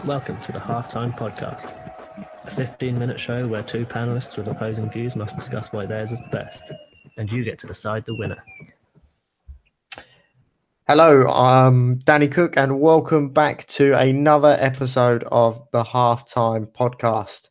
Welcome to the Halftime Podcast, a 15-minute show where two panellists with opposing views must discuss why theirs is the best, and you get to decide the winner. Hello, I'm Danny Cook, and welcome back to another episode of the Halftime Podcast.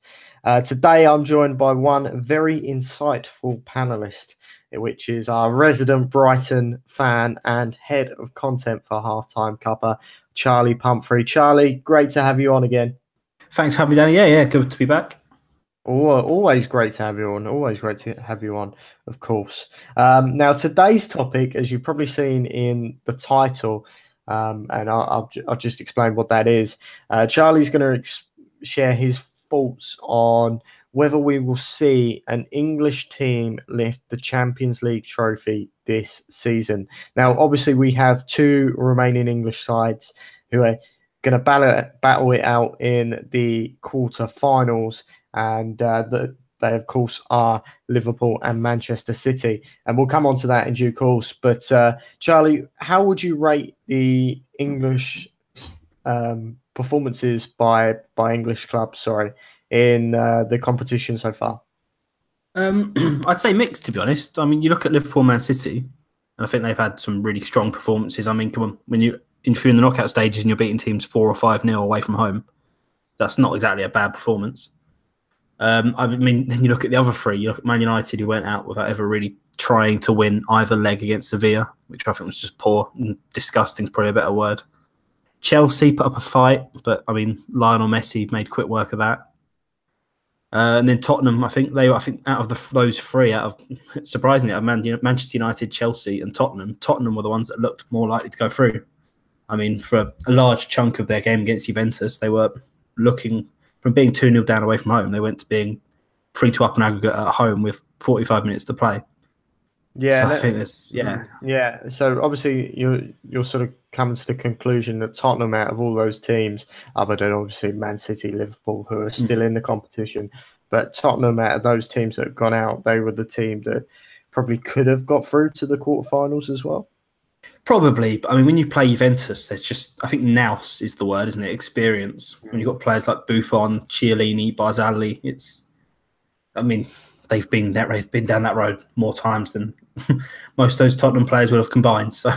Today, I'm joined by one very insightful panelist, which is our resident Brighton fan and head of content for Halftime Cuppa, Charlie Pumfrey. Charlie, great to have you on again. Thanks for having me, Danny. Yeah, good to be back. Always great to have you on. Always great to have you on, of course. Now, today's topic, as you've probably seen in the title, and I'll just explain what that is. Charlie's going to share his thoughts on whether we will see an English team lift the Champions League trophy this season. Now, obviously, we have two remaining English sides who are going to battle it out in the quarter-finals. And they, of course, are Liverpool and Manchester City. And we'll come on to that in due course. But, Charlie, how would you rate the English performances by English clubs, in the competition so far? I'd say mixed, to be honest. I mean, you look at Liverpool, Man City, and I think they've had some really strong performances. I mean, come on, if you're in the knockout stages and you're beating teams 4 or 5-0 away from home, that's not exactly a bad performance. I mean, then you look at the other three. You look at Man United, who went out without ever really trying to win either leg against Sevilla, which I think was just poor and disgusting is probably a better word. Chelsea put up a fight, but I mean, Lionel Messi made quick work of that. And then Tottenham, I think out of those three, surprisingly, out of Manchester United, Chelsea, and Tottenham were the ones that looked more likely to go through. I mean, for a large chunk of their game against Juventus, they were looking. From being 2-0 down away from home, they went to being 3-2 up on aggregate at home with 45 minutes to play. Yeah, so I think it's yeah. So obviously you're sort of coming to the conclusion that Tottenham, out of all those teams, other than obviously Man City, Liverpool, who are still in the competition, but Tottenham, out of those teams that have gone out, they were the team that probably could have got through to the quarterfinals as well. Probably, but I mean, when you play Juventus, there's just, I think nous is the word, isn't it? Experience. When you've got players like Buffon, Chiellini, Barzagli, they've been down that road more times than most of those Tottenham players would have combined. So,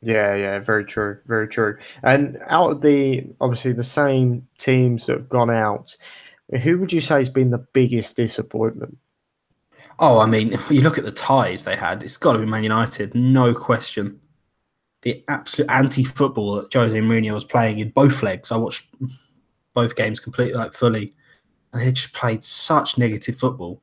yeah, very true, very true. And out of obviously the same teams that have gone out, who would you say has been the biggest disappointment? Oh, I mean, if you look at the ties they had, it's got to be Man United, no question. The absolute anti-football that Jose Mourinho was playing in both legs. I watched both games completely, fully, and they just played such negative football.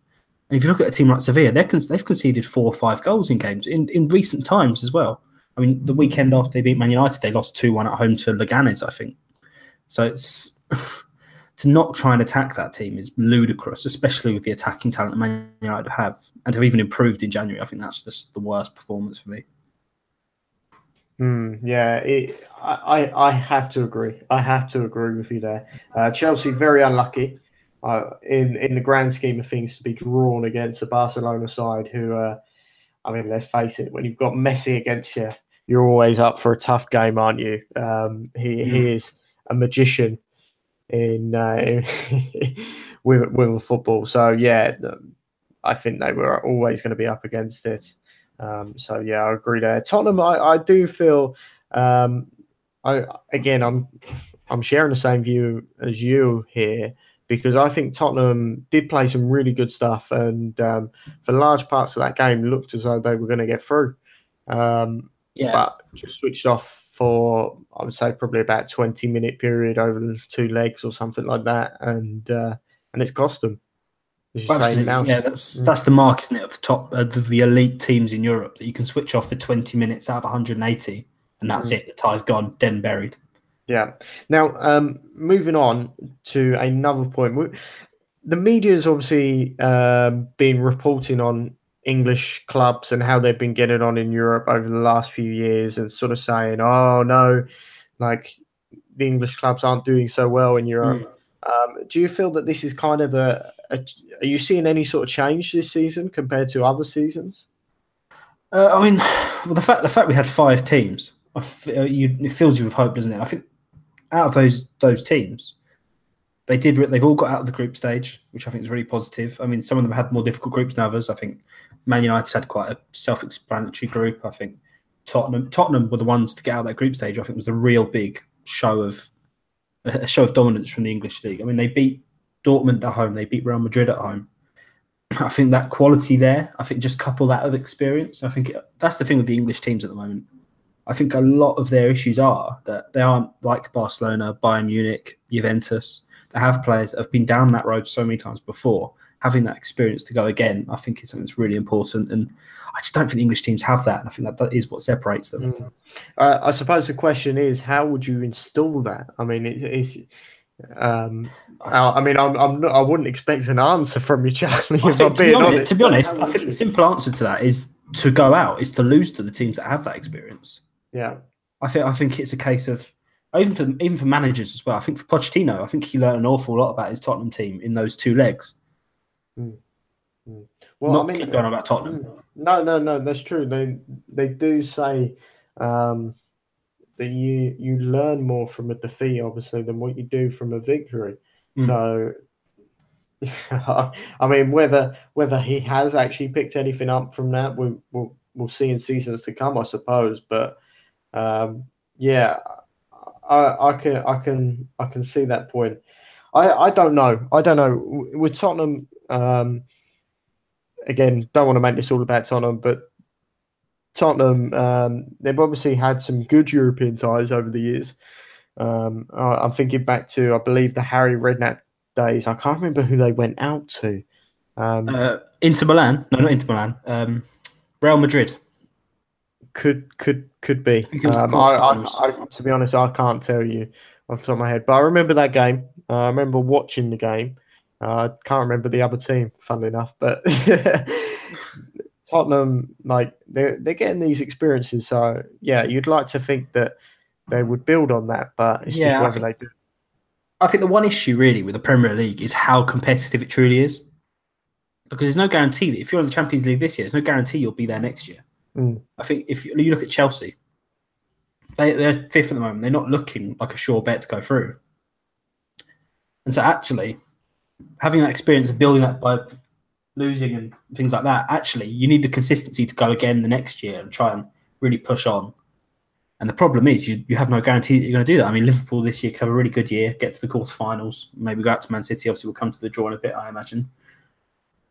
And if you look at a team like Sevilla, they've conceded 4 or 5 goals in games in recent times as well. I mean, the weekend after they beat Man United, they lost 2-1 at home to Leganes, I think. So it's to not try and attack that team is ludicrous, especially with the attacking talent that Man United have, and to have even improved in January. I think that's just the worst performance for me. Yeah, I have to agree. I have to agree with you there. Chelsea, very unlucky in the grand scheme of things to be drawn against a Barcelona side who, I mean, let's face it, when you've got Messi against you, you're always up for a tough game, aren't you? He is a magician in with football. So, yeah, I think they were always going to be up against it. So yeah, I agree there. Tottenham, I do feel, I'm sharing the same view as you here, because I think Tottenham did play some really good stuff, and for large parts of that game looked as though they were going to get through. But just switched off for, I would say, probably about 20-minute period over the 2 legs or something like that, and it's cost them. Absolutely. Yeah, that's the mark, isn't it, of the top the elite teams in Europe, that you can switch off for 20 minutes out of 180, and that's it. The tie's gone, dead and buried. Yeah. Now, moving on to another point, the media has obviously been reporting on English clubs and how they've been getting on in Europe over the last few years, and sort of saying, "Oh no, like the English clubs aren't doing so well in Europe." Do you feel that this is kind of are you seeing any sort of change this season compared to other seasons? I mean, well, the fact we had 5 teams, it fills you with hope, doesn't it? I think out of those teams, they've all got out of the group stage, which I think is really positive. I mean, some of them had more difficult groups than others. I think Man United had quite a self-explanatory group. I think Tottenham were the ones to get out of that group stage. I think was the real big show of dominance from the English league. I mean, they beat Dortmund at home, they beat Real Madrid at home. I think that quality there, I think just couple that with experience. I think that's the thing with the English teams at the moment. I think a lot of their issues are that they aren't like Barcelona, Bayern Munich, Juventus. They have players that have been down that road so many times before. Having that experience to go again, I think is something that's really important. And I just don't think the English teams have that. And I think that is what separates them. I suppose the question is, how would you install that? I mean, I wouldn't expect an answer from you, Charlie. To be honest, I think the simple answer to that is to go out, is to lose to the teams that have that experience. Yeah, I think it's a case of even for managers as well. I think for Pochettino, I think he learned an awful lot about his Tottenham team in those 2 legs. Well, keep going on about Tottenham. No, that's true. They do say that you learn more from a defeat, obviously, than what you do from a victory. So, I mean, whether he has actually picked anything up from that, we'll see in seasons to come, I suppose. But yeah, I can see that point. I don't know. With Tottenham, again, don't want to make this all about Tottenham, but Tottenham, they've obviously had some good European ties over the years. I'm thinking back to, I believe, the Harry Redknapp days. I can't remember who they went out to. Inter Milan? No, not Inter Milan. Real Madrid. Could be. To be honest, I can't tell you off the top of my head, but I remember that game. I remember watching the game. I can't remember the other team, funnily enough, but Tottenham, like they're getting these experiences. So yeah, you'd like to think that they would build on that, but it's just whether they do. I think the one issue really with the Premier League is how competitive it truly is, because there's no guarantee that if you're in the Champions League this year, there's no guarantee you'll be there next year. I think if you look at Chelsea, they're 5th at the moment. They're not looking like a sure bet to go through. And so actually, having that experience of building that by losing and things like that, actually, you need the consistency to go again the next year and try and really push on. And the problem is you have no guarantee that you're going to do that. I mean, Liverpool this year could have a really good year, get to the quarterfinals, maybe go out to Man City. Obviously, we'll come to the draw in a bit, I imagine.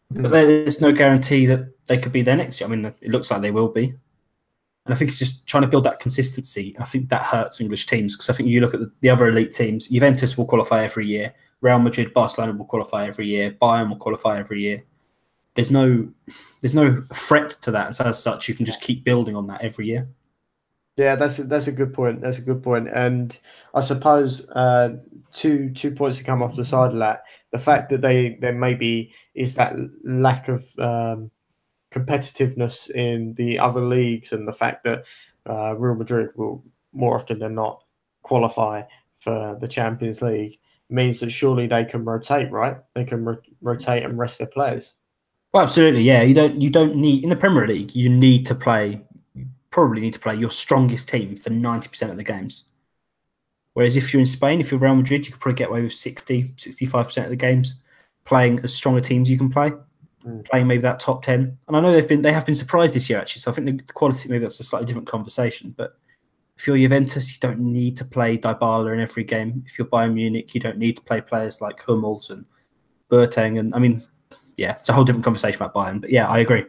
But there's no guarantee that they could be there next year. I mean, it looks like they will be. And I think it's just trying to build that consistency. I think that hurts English teams, because I think you look at the other elite teams, Juventus will qualify every year. Real Madrid, Barcelona will qualify every year. Bayern will qualify every year. There's no threat to that. And so as such, you can just keep building on that every year. Yeah, that's a good point. That's a good point. And I suppose two points to come off the side of that. The fact that there maybe is that lack of competitiveness in the other leagues, and the fact that Real Madrid will more often than not qualify for the Champions League means that surely they can rotate, right? They can rotate and rest their players. Well, absolutely, yeah. You don't need, in the Premier League, you probably need to play your strongest team for 90% of the games. Whereas if you're in Spain, if you're Real Madrid, you could probably get away with 60, 65% of the games playing as strong a teams you can play, playing maybe that top 10. And I know they have been surprised this year, actually. So I think the quality, maybe that's a slightly different conversation. But if you're Juventus, you don't need to play Dybala in every game. If you're Bayern Munich, you don't need to play players like Hummels and Boateng. And I mean, yeah, it's a whole different conversation about Bayern. But yeah, I agree.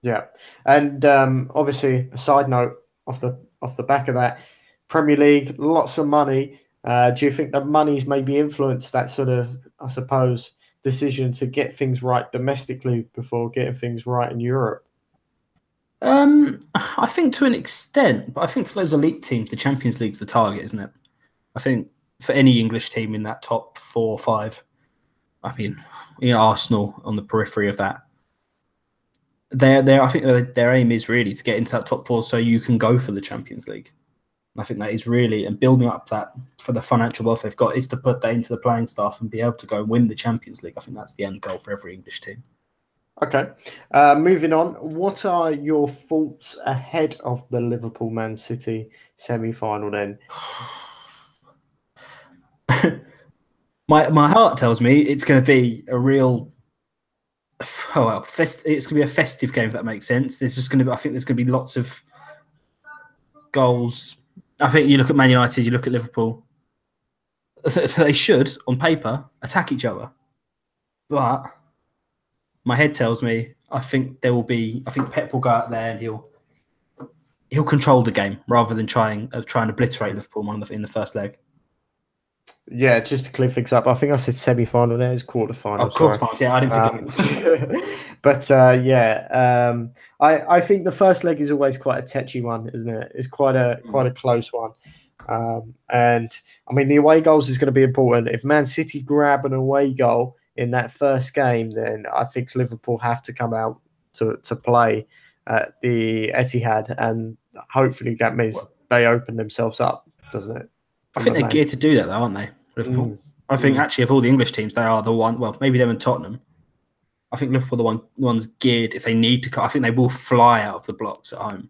Yeah, and obviously, a side note off the back of that, Premier League, lots of money. Do you think that money's maybe influenced that sort of, I suppose, decision to get things right domestically before getting things right in Europe? I think to an extent, but I think for those elite teams, the Champions League's the target, isn't it? I think for any English team in that top 4 or 5, I mean, Arsenal on the periphery of that. I think their aim is really to get into that top 4 so you can go for the Champions League. And I think that is really, and building up that for the financial wealth they've got, is to put that into the playing staff and be able to go and win the Champions League. I think that's the end goal for every English team. Okay. Moving on, what are your thoughts ahead of the Liverpool-Man City semi-final then? My heart tells me it's going to be a real. Oh well, it's going to be a festive game if that makes sense. There's just going to be. I think there's going to be lots of goals. I think you look at Man United, you look at Liverpool. They should, on paper, attack each other, but my head tells me I think there will be. I think Pep will go out there and he'll control the game rather than trying to obliterate Liverpool in the first leg. Yeah, just to clear things up, I think I said semi-final there. It's quarter-final. Oh, quarter-finals, yeah, I didn't think But I think the first leg is always quite a tetchy one, isn't it? It's quite a close one. And I mean, the away goals is going to be important. If Man City grab an away goal in that first game, then I think Liverpool have to come out to play at the Etihad, and hopefully that means they open themselves up, doesn't it? I think they're geared to do that, though, aren't they, Liverpool? I think actually of all the English teams, they are the one. Well, maybe them and Tottenham. I think Liverpool are the ones geared if they need to. I think they will fly out of the blocks at home.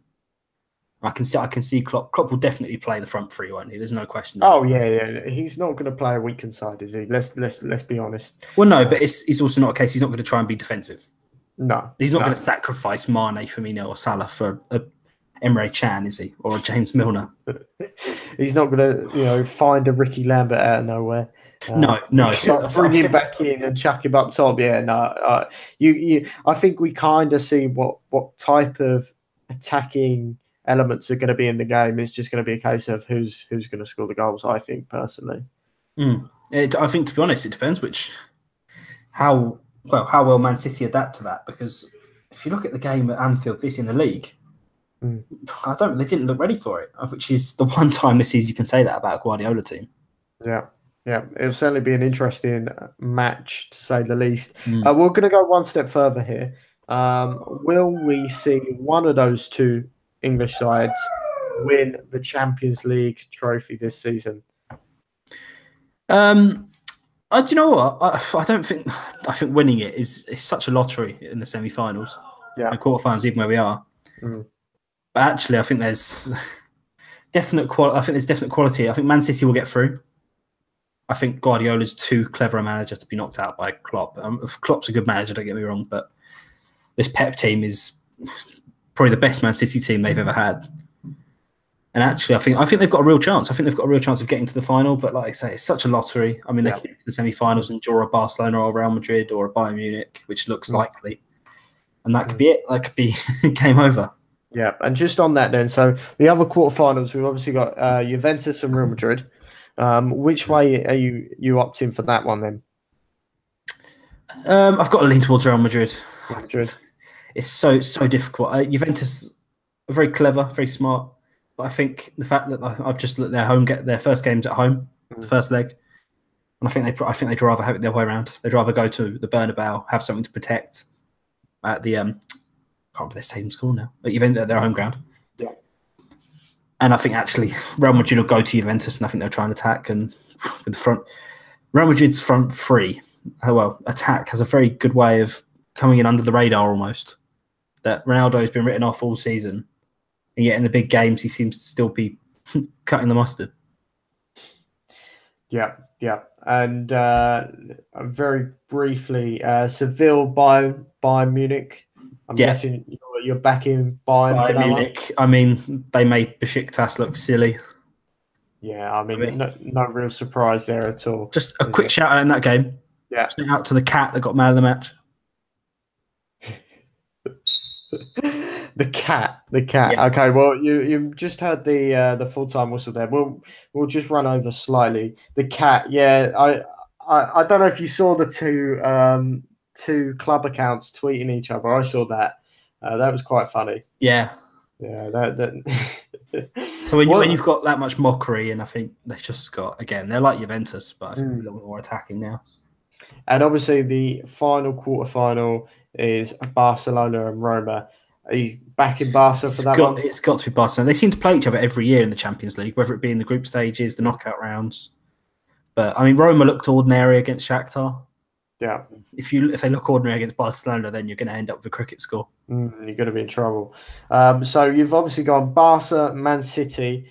I can see Klopp. Klopp will definitely play the front three, won't he? There's no question. Oh yeah. He's not going to play a weakened side, is he? Let's be honest. Well, no, but it's also not a case. He's not going to try and be defensive. No, he's not going to sacrifice Mane, Firmino, or Salah for a Emre Can, is he, or a James Milner? He's not going to, find a Ricky Lambert out of nowhere. No. Bring him back in and chuck him up top. Yeah, no. I think we kind of see what type of attacking elements are going to be in the game. It's just going to be a case of who's going to score the goals. I think personally. I think, to be honest, it depends how well Man City adapt to that. Because if you look at the game at Anfield this in the league. They didn't look ready for it, which is the one time this season you can say that about a Guardiola team. Yeah, it'll certainly be an interesting match to say the least. We're going to go one step further here. Will we see one of those two English sides win the Champions League trophy this season? Do you know what? I think winning it is such a lottery in the semi-finals, and quarterfinals, even where we are. But actually, I think there's definite quality. I think Man City will get through. I think Guardiola's too clever a manager to be knocked out by Klopp. Klopp's a good manager, don't get me wrong, but this Pep team is probably the best Man City team they've ever had. And actually, I think they've got a real chance. I think they've got a real chance of getting to the final. But like I say, it's such a lottery. I mean, they could get to the semi-finals and draw a Barcelona or Real Madrid or a Bayern Munich, which looks likely. And that could be it. That could be game over. Yeah, and just on that then, so the other quarterfinals, we've obviously got Juventus and Real Madrid. Which way are you opting for that one then? I've got to lean towards Real Madrid. Madrid. It's so difficult. Juventus are very clever, very smart, but I think the fact that I've just looked get their first games at home, the first leg, and I think they'd rather have it the other way around. They'd rather go to the Bernabeu, have something to protect at the I can't remember their stadium's called now, at Juventus, at their home ground. Yeah. And I think actually Real Madrid will go to Juventus, and I think they'll try and attack. And with the front, Real Madrid's front three, attack has a very good way of coming in under the radar almost. That Ronaldo's been written off all season, and yet in the big games he seems to still be cutting the mustard. Yeah. And very briefly, Seville by Munich. I'm guessing you're backing Bayern for that Munich. One? I mean, they made Besiktas look silly. Yeah, I mean, no real surprise there at all. Just a quick shout out in that game. Yeah. Shout out to the cat that got man of the match. The cat. Yeah. Okay, well, you just heard the full-time whistle there. We'll just run over slightly. The cat, yeah. I don't know if you saw the two club accounts tweeting each other. I saw that. That was quite funny. Yeah. Yeah. That. So when you've got that much mockery, and I think they've just got, again, they're like Juventus, but I think a little bit more attacking now. And obviously the final quarterfinal is Barcelona and Roma. Are you back in Barca for that one? It's got to be Barcelona. They seem to play each other every year in the Champions League, whether it be in the group stages, the knockout rounds. But I mean, Roma looked ordinary against Shakhtar. Yeah. If they look ordinary against Barcelona, then you're going to end up with a cricket score. You're going to be in trouble. So you've obviously gone Barca, Man City.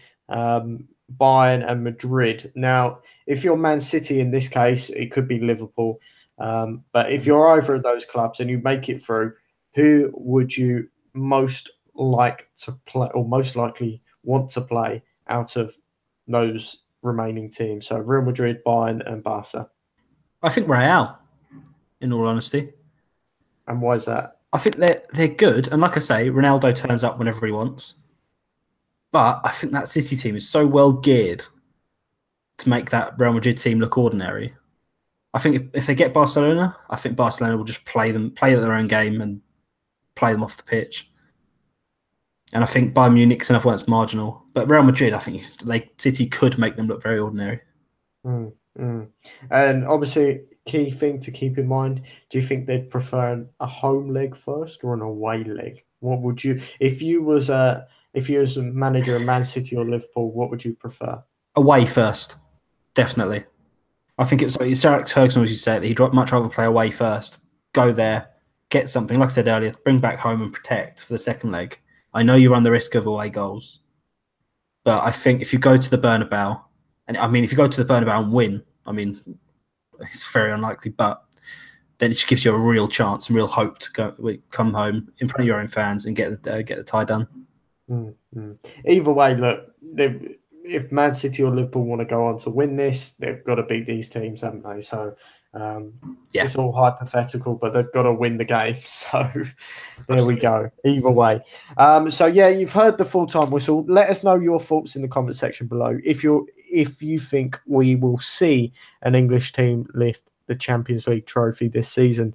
Bayern, and Madrid. Now, if you're Man City in this case, it could be Liverpool. But if you're over at those clubs and you make it through, who would you most like to play, or most likely want to play out of those remaining teams? So Real Madrid, Bayern, and Barca. I think Real, in all honesty. And why is that? I think they're good. And like I say, Ronaldo turns up whenever he wants. But I think that City team is so well geared to make that Real Madrid team look ordinary. I think if they get Barcelona, I think Barcelona will just play their own game and play them off the pitch. And I think Bayern Munich's enough once marginal. But Real Madrid, I think City could make them look very ordinary. And obviously, key thing to keep in mind, do you think they'd prefer a home leg first or an away leg? What would you, if you was a manager of Man City or Liverpool, what would you prefer? Away first, definitely. I think it's Sir Alex Ferguson always used to say that he'd much rather play away first, go there, get something, like I said earlier, bring back home and protect for the second leg. I know you run the risk of away goals, but I think if you go to the Bernabeu, if you go to the Bernabeu and win, it's very unlikely, but then it just gives you a real chance and real hope to come home in front of your own fans and get the tie done. Either way, look, if Man City or Liverpool want to go on to win this, they've got to beat these teams, haven't they? So it's all hypothetical, but they've got to win the game. So there we go. Either way. You've heard the full-time whistle. Let us know your thoughts in the comment section below. If you think we will see an English team lift the Champions League trophy this season.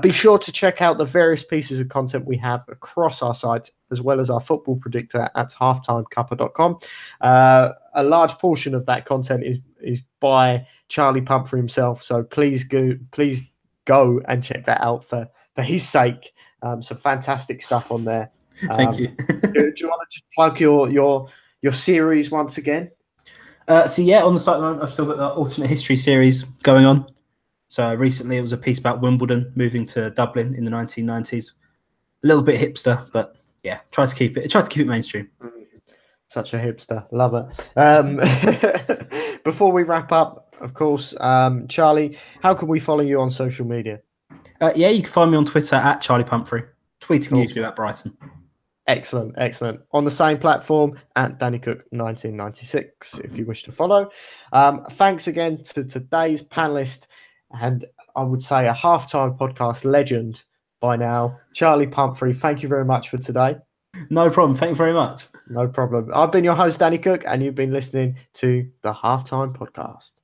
Be sure to check out the various pieces of content we have across our site, as well as our football predictor at halftimecuppa.com. A large portion of that content is by Charlie Pumfrey himself, so please go and check that out for his sake. Some fantastic stuff on there. Thank you. Do you want to just plug your series once again? On the site at the moment, I've still got the alternate history series going on. So recently it was a piece about Wimbledon moving to Dublin in the 1990s. A little bit hipster, but yeah, try to keep it mainstream. Such a hipster. Love it. Before we wrap up, of course, Charlie, how can we follow you on social media? You can find me on Twitter at Charlie Pumfrey, tweeting usually about Brighton. Excellent. On the same platform at Danny Cook 1996, if you wish to follow. Thanks again to today's panelist, and I would say a halftime podcast legend by now, Charlie Pumfrey. Thank you very much for today. No problem. Thank you very much. No problem. I've been your host, Danny Cook, and you've been listening to the Halftime Podcast.